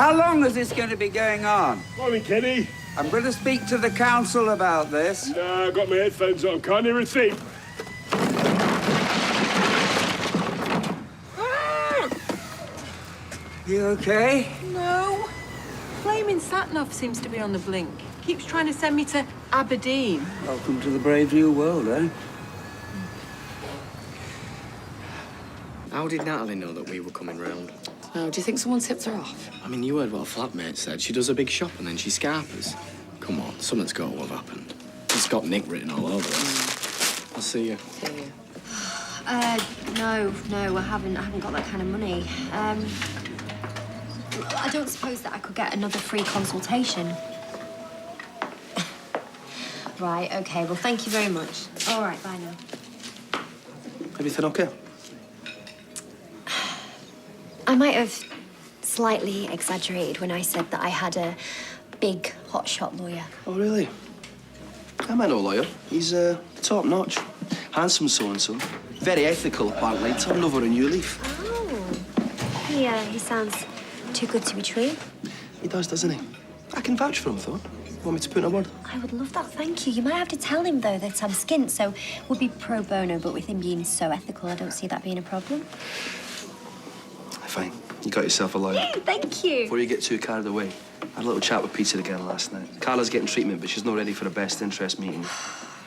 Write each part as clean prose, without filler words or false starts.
How long is this going to be going on? Morning, Kenny. I'm going to speak to the council about this. No, I've got my headphones on. Can't hear a thing. You okay? No. Flaming sat-nav seems to be on the blink. Keeps trying to send me to Aberdeen. Welcome to the brave new world, eh? How did Natalie know that we were coming round? Oh, do you think someone tipped her off? I mean, you heard what a flatmate said. She does a big shop and then she scarpers. Come on, something's got to have happened. It's got Nick written all over it. I'll see you. See you. No, I haven't got that kind of money. I don't suppose that I could get another free consultation. Right, okay, well, thank you very much. All right, bye now. Everything okay? I might have slightly exaggerated when I said that I had a big hotshot lawyer. Oh, really? I met no lawyer. He's top-notch. Handsome so-and-so. Very ethical, apparently. Turned over a new leaf. Oh. He sounds too good to be true. He does, doesn't he? I can vouch for him, though. Want me to put in a word? I would love that, thank you. You might have to tell him, though, that I'm skint, so would be pro bono, but with him being so ethical, I don't see that being a problem. Fine. You got yourself a lawyer. Thank you. Before you get too carried away, I had a little chat with Peter again last night. Carla's getting treatment, but she's not ready for a best interest meeting.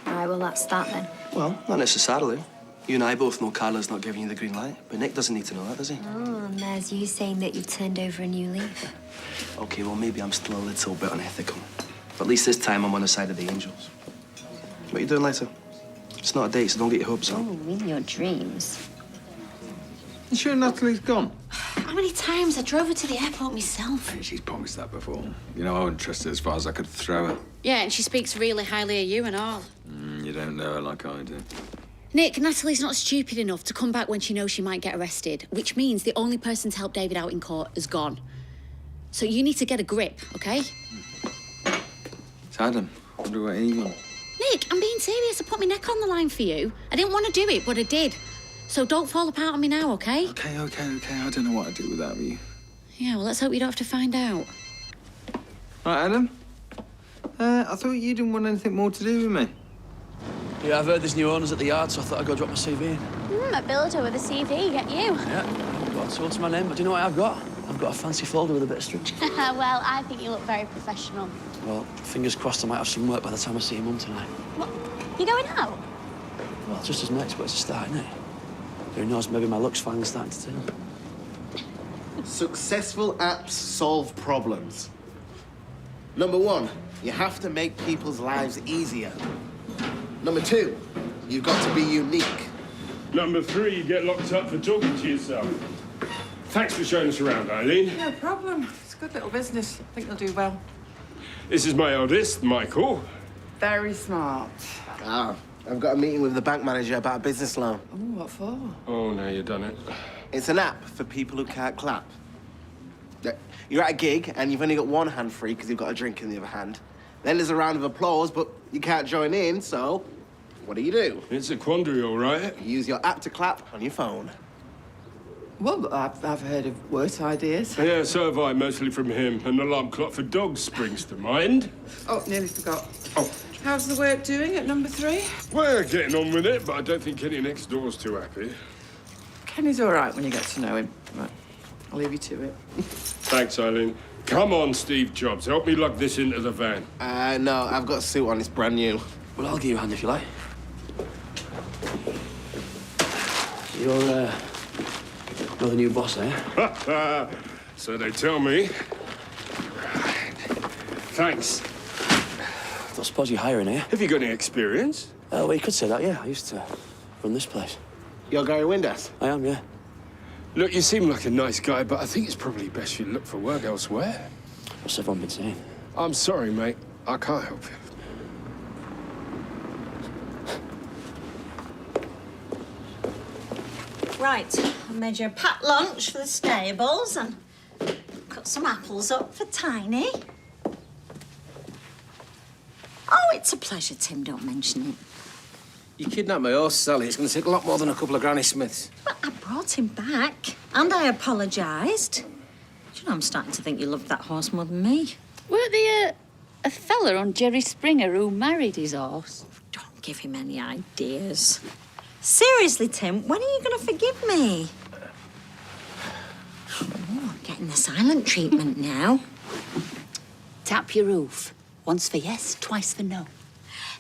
All right, well, that's that, then. Well, not necessarily. You and I both know Carla's not giving you the green light, but Nick doesn't need to know that, does he? Oh, and there's you saying that you've turned over a new leaf. Okay, well, maybe I'm still a little bit unethical. But at least this time I'm on the side of the angels. What are you doing later? It's not a date, so don't get your hopes up. Oh, in your dreams. You sure Natalie's gone? How many times I drove her to the airport myself? She's promised that before. You know, I wouldn't trust her as far as I could throw her. Yeah, and she speaks really highly of you and all. You don't know her like I do. Nick, Natalie's not stupid enough to come back when she knows she might get arrested, which means the only person to help David out in court is gone. So you need to get a grip, okay? It's Adam. What do I even? Nick, I'm being serious. I put my neck on the line for you. I didn't want to do it, but I did. So don't fall apart on me now, okay? Okay. I don't know what I'd do without you. Yeah, well, let's hope you don't have to find out. Right, Adam? I thought you didn't want anything more to do with me. Yeah, I've heard there's new owners at the yard, so I thought I'd go drop my CV in. A builder with a CV, get you. Yeah, I've got a tool to my name, but do you know what I've got? I've got a fancy folder with a bit of structure. Well, I think you look very professional. Well, fingers crossed I might have some work by the time I see your mum tonight. What? You going out? Well, just as next, but it's a start, isn't it? Who knows, maybe my luck's finally starting to turn. Successful apps solve problems. Number one, you have to make people's lives easier. Number two, you've got to be unique. Number three, you get locked up for talking to yourself. Thanks for showing us around, Eileen. No problem. It's a good little business. I think they'll do well. This is my eldest, Michael. Very smart. I've got a meeting with the bank manager about a business loan. Oh, what for? Oh, now you've done it. It's an app for people who can't clap. You're at a gig and you've only got one hand free because you've got a drink in the other hand. Then there's a round of applause, but you can't join in, so what do? It's a quandary, all right. You use your app to clap on your phone. Well, I've heard of worse ideas. Yeah, so have I, mostly from him. An alarm clock for dogs springs to mind. Oh, nearly forgot. Oh. How's the work doing at number 3? We're getting on with it, but I don't think Kenny next door's too happy. Kenny's all right when you get to know him. Right. I'll leave you to it. Thanks, Eileen. Come on, Steve Jobs. Help me lug this into the van. No, I've got a suit on. It's brand new. Well, I'll give you a hand if you like. You're the new boss, eh? So they tell me. Thanks. I don't suppose you're hiring here? Have you got any experience? Well, you could say that, yeah. I used to run this place. You're Gary Windass? I am, yeah. Look, you seem like a nice guy, but I think it's probably best you look for work elsewhere. What's everyone been saying? I'm sorry, mate. I can't help you. Right, I made you a packed lunch for the stables and cut some apples up for Tiny. Oh, it's a pleasure, Tim. Don't mention it. You kidnapped my horse, Sally. It's going to take a lot more than a couple of Granny Smiths. Well, I brought him back and I apologised. know, I'm starting to think you loved that horse more than me. Weren't there a fella on Jerry Springer who married his horse? Don't give him any ideas. Seriously, Tim, when are you going to forgive me? Oh, I'm getting the silent treatment now. Tap your roof. Once for yes, twice for no.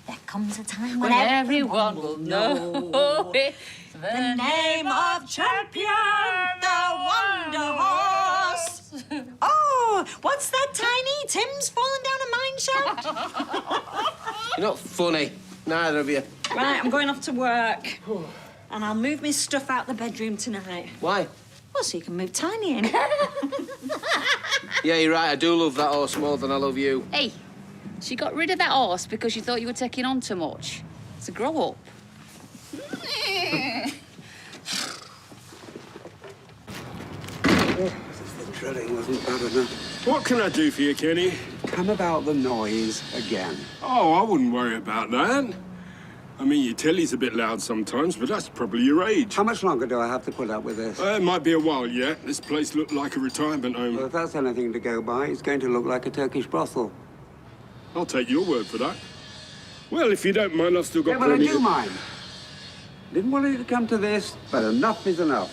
There comes a time When everyone will know the name of champion, the Wonder Horse. Oh, what's that, Tiny? Tim's fallen down a mine shaft? You're not funny, neither of you. Right, I'm going off to work. And I'll move my stuff out the bedroom tonight. Why? Well, so you can move Tiny in. Yeah, you're right. I do love that horse more than I love you. Hey, she got rid of that horse because she thought you were taking on too much. So grow up. The drilling wasn't bad enough. What can I do for you, Kenny? Come about the noise again. Oh, I wouldn't worry about that. I mean, your telly's a bit loud sometimes, but that's probably your age. How much longer do I have to put up with this? It might be a while yet. This place looked like a retirement home. Well, if that's anything to go by, it's going to look like a Turkish brothel. I'll take your word for that. Well, if you don't mind, I've still got Yeah, but I plenty do to- mind. Didn't want it to come to this, but enough is enough.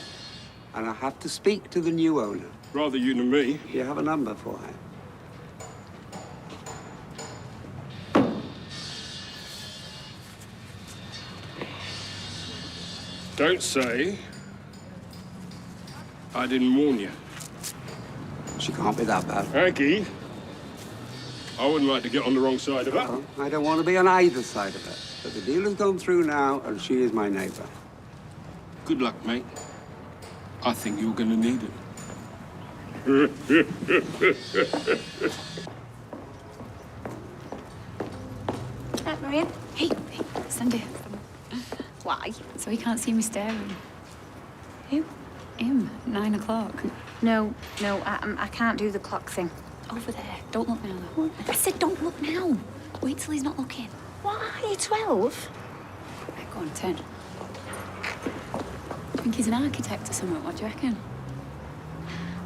And I have to speak to the new owner. Rather you than me. Do you have a number for her? Don't say I didn't warn you. She can't be that bad. Aggie, I wouldn't like to get on the wrong side of that. Well, I don't want to be on either side of it. But the deal has gone through now, and she is my neighbour. Good luck, mate. I think you're going to need it. Hi, Maria. Hey, Sandy. Why? So he can't see me staring. Who? Him, 9 o'clock. No, I can't do the clock thing. Over there. Don't look now, though. I said don't look now. Wait till he's not looking. Why? You're 12. Right, go on, turn. I think he's an architect or something. What do you reckon?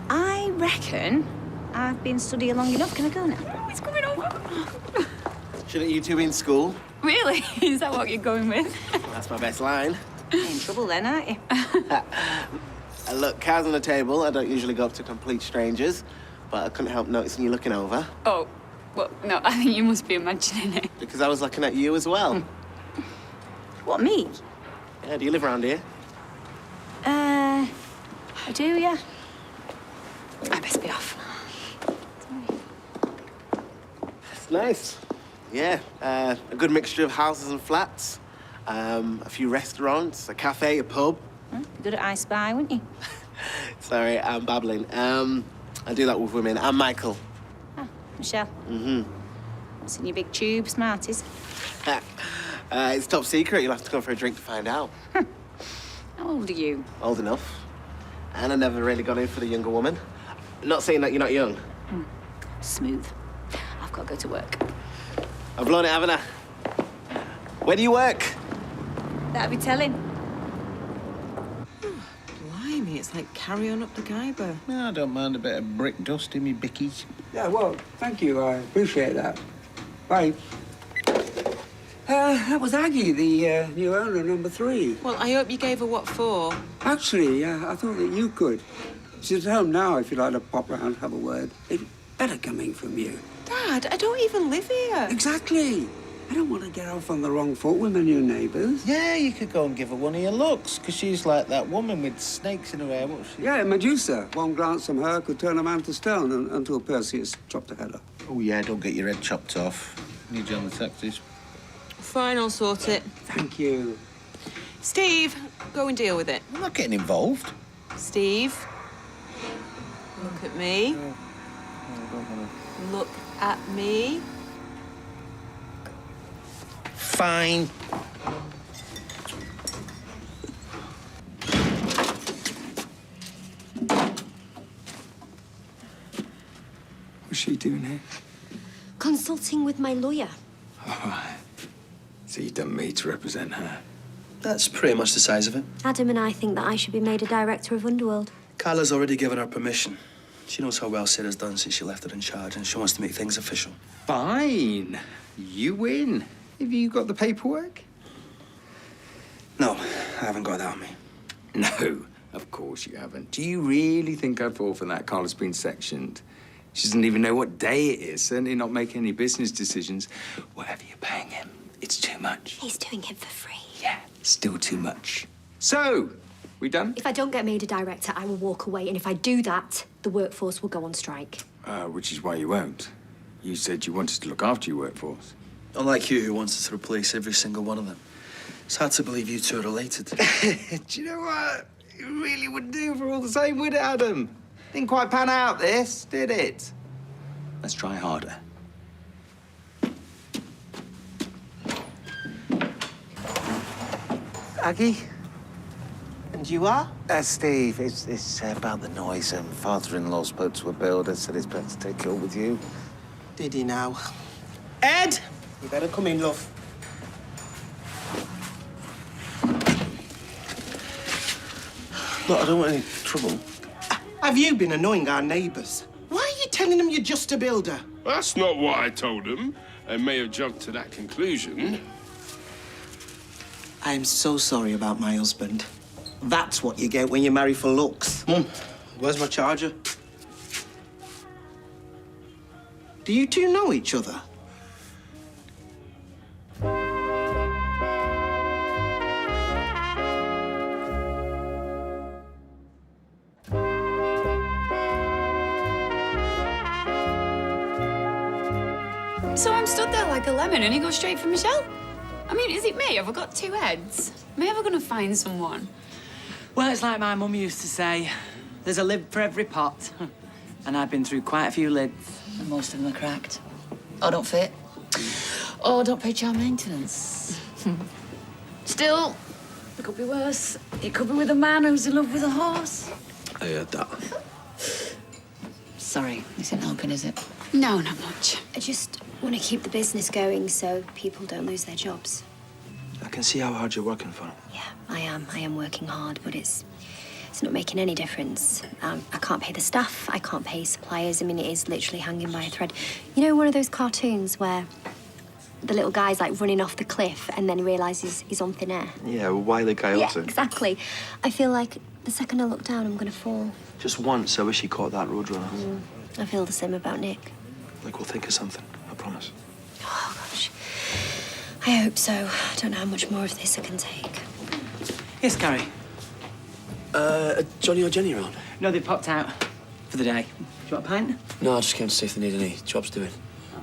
I reckon I've been studying long enough. Can I go now? Oh, he's coming over. Shouldn't you two be in school? Really? Is that what you're going with? That's my best line. You're in trouble then, aren't you? Look, cards on the table. I don't usually go up to complete strangers, but I couldn't help noticing you looking over. Oh, well, no, I think you must be imagining it. Because I was looking at you as well. What, me? Yeah, do you live around here? I do, yeah. I best be off. It's nice. Yeah, a good mixture of houses and flats. A few restaurants, a cafe, a pub. Good at I Spy, wouldn't you? Sorry, I'm babbling. I do that with women. I'm Michael. Ah, Michelle. Mm-hmm. What's in your big tube, Smarties? It's top secret. You'll have to go for a drink to find out. How old are you? Old enough. And I never really got in for the younger woman. Not saying that you're not young. Smooth. I've got to go to work. I've blown it, haven't I? Where do you work? That'll be telling. Blimey, it's like carry on up the Guyber. No, I don't mind a bit of brick dust in me bickies. Yeah, well, thank you. I appreciate that. Bye. That was Aggie, the new owner, number 3. Well, I hope you gave her what for. Actually, I thought that you could. She's at home now if you'd like to pop round, have a word. It's better coming from you. Dad, I don't even live here. Exactly. I don't want to get off on the wrong foot with my new neighbours. Yeah, you could go and give her one of your looks, because she's like that woman with snakes in her hair, what's she? Yeah, Medusa. One glance from her could turn a man to stone until Perseus chopped her head off. Oh, yeah, don't get your head chopped off. Need you on the taxis. Fine, I'll sort it. Thank you. Steve, go and deal with it. I'm not getting involved. Steve, look at me. Look at me. Fine. What's she doing here? Consulting with my lawyer. All right. So you done me to represent her? That's pretty much the size of it. Adam and I think that I should be made a director of Underworld. Carla's already given her permission. She knows how well Sarah's done since she left her in charge, and she wants to make things official. Fine. You win. Have you got the paperwork? No, I haven't got that on me. No, of course you haven't. Do you really think I'd fall for that Carla's been sectioned? She doesn't even know what day it is, certainly not making any business decisions. Whatever you're paying him, it's too much. He's doing it for free. Yeah, still too much. So, we done? If I don't get made a director, I will walk away. And if I do that, the workforce will go on strike. Which is why you won't. You said you wanted to look after your workforce. Unlike you, who wants us to replace every single one of them. It's hard to believe you two are related. Do you know what? It really would do for all the same, would it, Adam? Didn't quite pan out, this, did it? Let's try harder. Aggie? And you are? Steve, it's about the noise. Father-in-law spoke to a builder, said it's better to take it all with you. Did he now? Ed! You better come in, love. Look, I don't want any trouble. Have you been annoying our neighbours? Why are you telling them you're just a builder? That's not what I told him. I may have jumped to that conclusion. I am so sorry about my husband. That's what you get when you marry for looks. Mum, where's my charger? Do you two know each other? So I'm stood there like a lemon and he goes straight for Michelle? I mean, is it me? Have I got two heads? Am I ever going to find someone? Well, it's like my mum used to say, there's a lid for every pot. And I've been through quite a few lids. And most of them are cracked. Or don't fit. Or don't pay child maintenance. Still, it could be worse. It could be with a man who's in love with a horse. I heard that. Sorry, this isn't helping, is it? No, not much. I just want to keep the business going so people don't lose their jobs. I can see how hard you're working for it. Yeah, I am. I am working hard, but it's not making any difference. I can't pay the staff. I can't pay suppliers. I mean, it is literally hanging by a thread. You know, one of those cartoons where the little guy's like running off the cliff and then realizes he's on thin air. Yeah, Wile E. Coyote. Yeah, exactly. I feel like the second I look down, I'm gonna fall. Just once, I wish he caught that roadrunner. I feel the same about Nick. Like, we'll think of something, I promise. Oh, gosh. I hope so. I don't know how much more of this I can take. Yes, Gary? Johnny or Jenny around? No, they popped out for the day. Do you want a pint? No, I just came to see if they need any jobs doing.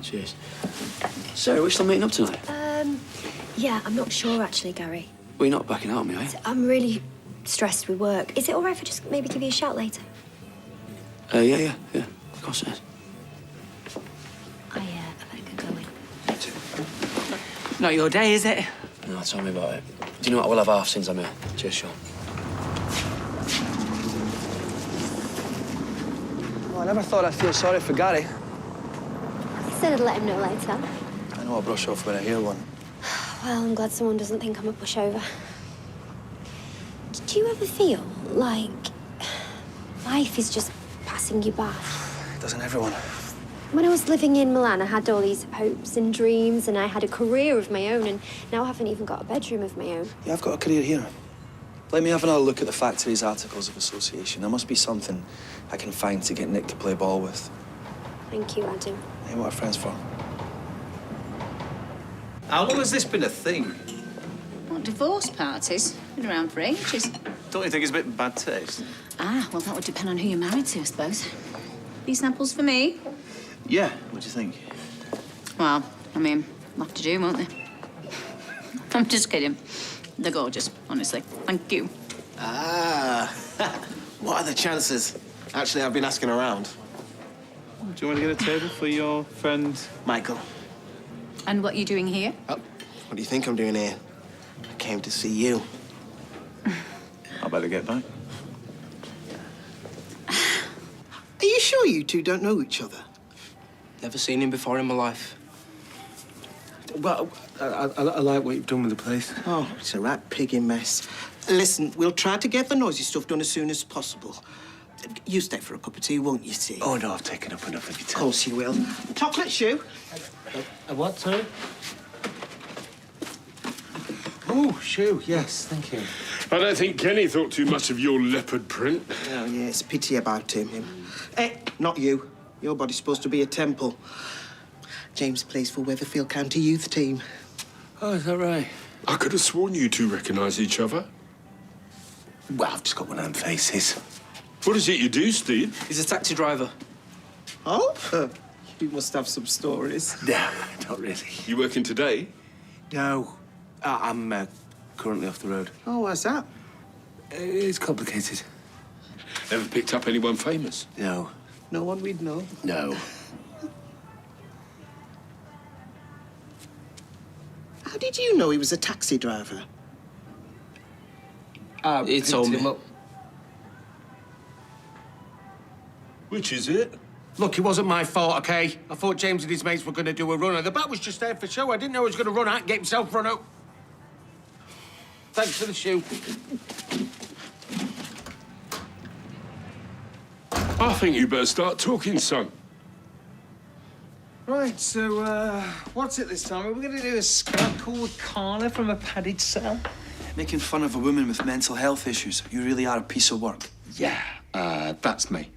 Cheers. Sarah, we're still meeting up tonight? Yeah, I'm not sure, actually, Gary. Well, you're not backing out on me, are you? I'm really stressed with work. Is it all right if I just maybe give you a shout later? Yeah. Of course it is. I better get going. Not your day, is it? No, tell me about it. Do you know what? I will have half since I'm here. Cheers, Sean. Well, I never thought I'd feel sorry for Gary. I said I'd let him know later. I know I'll brush off when I hear one. Well, I'm glad someone doesn't think I'm a pushover. Do you ever feel like life is just passing you by? Doesn't everyone? When I was living in Milan, I had all these hopes and dreams, and I had a career of my own, and now I haven't even got a bedroom of my own. Yeah, I've got a career here. Let me have another look at the factory's articles of association. There must be something I can find to get Nick to play ball with. Thank you, Adam. Hey, what are friends for? How long has this been a thing? What, divorce parties? Been around for ages. Don't you think it's a bit bad taste? Ah, well, that would depend on who you're married to, I suppose. These samples for me? Yeah, what do you think? Well, I mean, they'll have to do, won't they? I'm just kidding. They're gorgeous, honestly. Thank you. Ah, what are the chances? Actually, I've been asking around. Do you want to get a table for your friend? Michael. And what are you doing here? Oh, what do you think I'm doing here? I came to see you. I better get back. Are you sure you two don't know each other? Never seen him before in my life. Well, I like what you've done with the place. Oh, it's a right piggy mess. Listen, we'll try to get the noisy stuff done as soon as possible. You stay for a cup of tea, won't you, Steve? Oh, no, I've taken up enough of your Of time. course you will. Chocolate shoe? A what, sorry? Oh, shoe, yes, thank you. I don't think Kenny thought too much of your leopard print. Oh, yeah, it's a pity about him. Not you. Your body's supposed to be a temple. James plays for Weatherfield County Youth Team. Oh, is that right? I could have sworn you two recognise each other. Well, I've just got one of them faces. What is it you do, Steve? He's a taxi driver. Oh? You must have some stories. No, not really. You working today? No, I'm currently off the road. Oh, why's that? It's complicated. Ever picked up anyone famous? No. No one we'd know. No. How did you know he was a taxi driver? He told me. Which is it? Look, it wasn't my fault, OK? I thought James and his mates were going to do a runner. The bat was just there for show. I didn't know he was going to run out and get himself run out. Thanks for the shoe. I think you better start talking, son. Right, so, what's it this time? Are we going to do a scrap call with Carla from a padded cell? Making fun of a woman with mental health issues. You really are a piece of work. Yeah, that's me.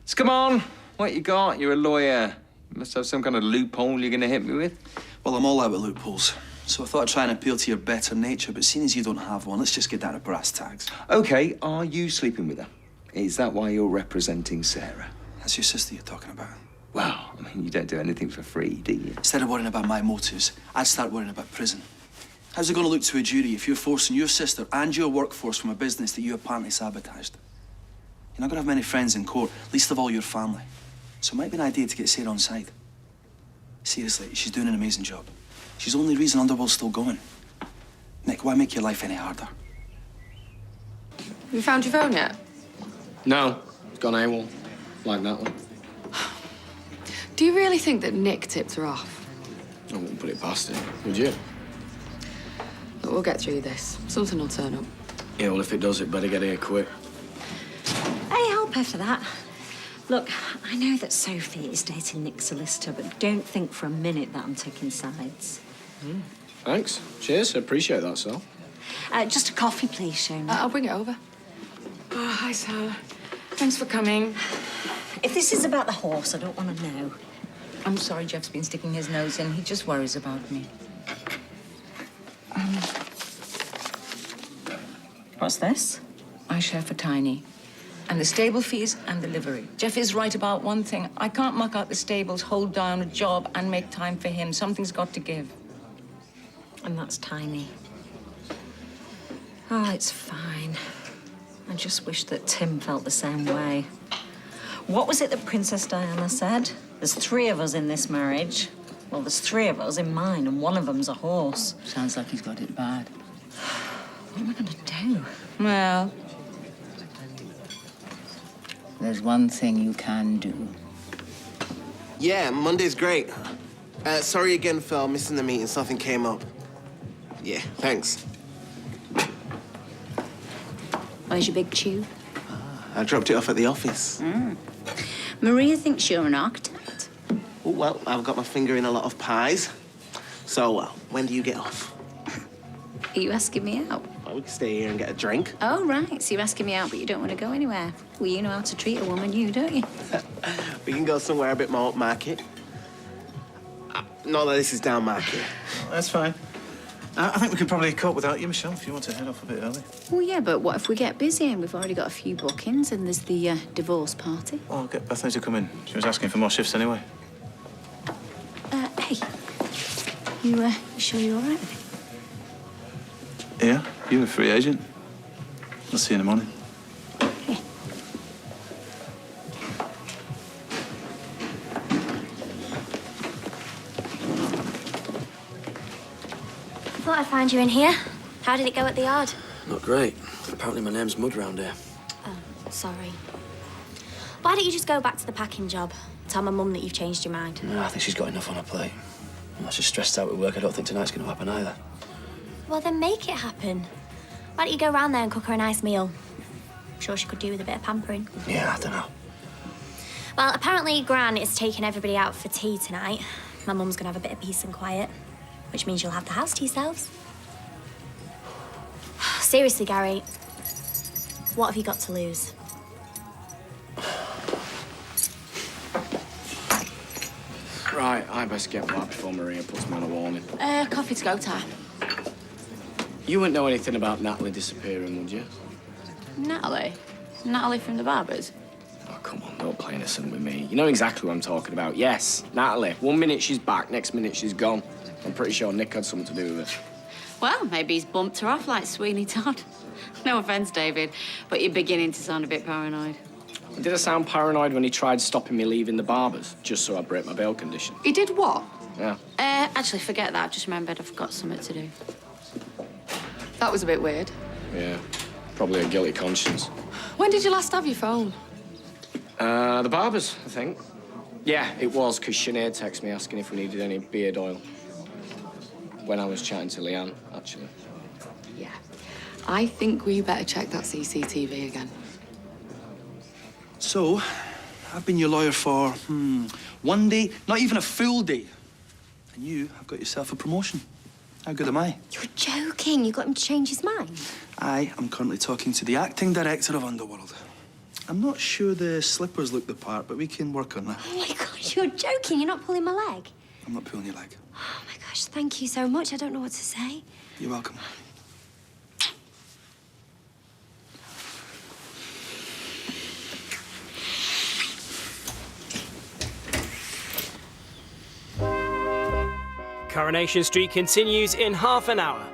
So come on, what you got? You're a lawyer. You must have some kind of loophole you're going to hit me with. Well, I'm all out with loopholes. So I thought I'd try and appeal to your better nature, but seeing as you don't have one, let's just get down to brass tacks. OK, are you sleeping with her? Is that why you're representing Sarah? That's your sister you're talking about. Well, I mean, you don't do anything for free, do you? Instead of worrying about my motives, I'd start worrying about prison. How's it going to look to a jury if you're forcing your sister and your workforce from a business that you apparently sabotaged? You're not going to have many friends in court, least of all your family. So it might be an idea to get Sarah on side. Seriously, she's doing an amazing job. She's the only reason Underworld's still going. Nick, why make your life any harder? Have you found your phone yet? No, it's gone AWOL. Like that one. Do you really think that Nick tipped her off? I wouldn't put it past him, would you? But we'll get through this. Something will turn up. Yeah, well, if it does, it better get here quick. Hey, I'll pay for that. Look, I know that Sophie is dating Nick's solicitor, but don't think for a minute that I'm taking sides. Thanks. Cheers. I appreciate that, Sal. Just a coffee, please, Shona. I'll bring it over. Oh, hi, Sarah. Thanks for coming. If this is about the horse, I don't want to know. I'm sorry Jeff's been sticking his nose in. He just worries about me. What's this? I share for Tiny. And the stable fees and the livery. Jeff is right about one thing. I can't muck out the stables, hold down a job, and make time for him. Something's got to give. And that's Tiny. Oh, it's fine. I just wish that Tim felt the same way. What was it that Princess Diana said? There's 3 of us in this marriage. Well, there's 3 of us in mine, and one of them's a horse. Sounds like he's got it bad. What am I going to do? Well, there's one thing you can do. Yeah, Monday's great. Sorry again for missing the meeting. Something came up. Yeah, thanks. Where's your big tube? I dropped it off at the office. Maria thinks you're an architect. Oh, well, I've got my finger in a lot of pies. So, when do you get off? Are you asking me out? Well, we can stay here and get a drink. Oh, right. So you're asking me out, but you don't want to go anywhere. Well, you know how to treat a woman, don't you? We can go somewhere a bit more upmarket. Not that this is down market. That's fine. I think we could probably cope without you, Michelle, if you want to head off a bit early. Well, yeah, but what if we get busy and we've already got a few bookings and there's the divorce party? Well, I'll get Bethany to come in. She was asking for more shifts anyway. Hey, you sure you're all right with it? Yeah, you're a free agent. I'll see you in the morning. Thought I'd find you in here. How did it go at the yard? Not great. Apparently my name's Mud round here. Oh, sorry. Why don't you just go back to the packing job? Tell my mum that you've changed your mind. No, I think she's got enough on her plate. Well, she's stressed out with work. I don't think tonight's going to happen either. Well, then make it happen. Why don't you go round there and cook her a nice meal? Sure she could do with a bit of pampering. Yeah, I don't know. Well, apparently Gran is taking everybody out for tea tonight. My mum's gonna have a bit of peace and quiet, which means you'll have the house to yourselves. Seriously, Gary, what have you got to lose? Right, I best get back before Maria puts me on a warning. Coffee to go, Ty. You wouldn't know anything about Natalie disappearing, would you? Natalie? Natalie from the Barbers? Oh, come on, don't play innocent with me. You know exactly what I'm talking about. Yes, Natalie. 1 minute she's back, next minute she's gone. I'm pretty sure Nick had something to do with it. Well, maybe he's bumped her off like Sweeney Todd. No offence, David, but you're beginning to sound a bit paranoid. Did I sound paranoid when he tried stopping me leaving the Barbers, just so I break my bail condition? He did what? Yeah. Actually, forget that. I've just remembered I've got something to do. That was a bit weird. Yeah, probably a guilty conscience. When did you last have your phone? The Barbers, I think. Yeah, it was, because Sinead texted me asking if we needed any beard oil. When I was chatting to Leanne, actually. Yeah. I think we better check that CCTV again. So, I've been your lawyer for, 1 day, not even a full day. And you have got yourself a promotion. How good am I? You're joking. You got him to change his mind? I am currently talking to the acting director of Underworld. I'm not sure the slippers look the part, but we can work on that. Oh, my gosh, you're joking. You're not pulling my leg? I'm not pulling your leg. Oh, my gosh, thank you so much. I don't know what to say. You're welcome. Coronation Street continues in half an hour.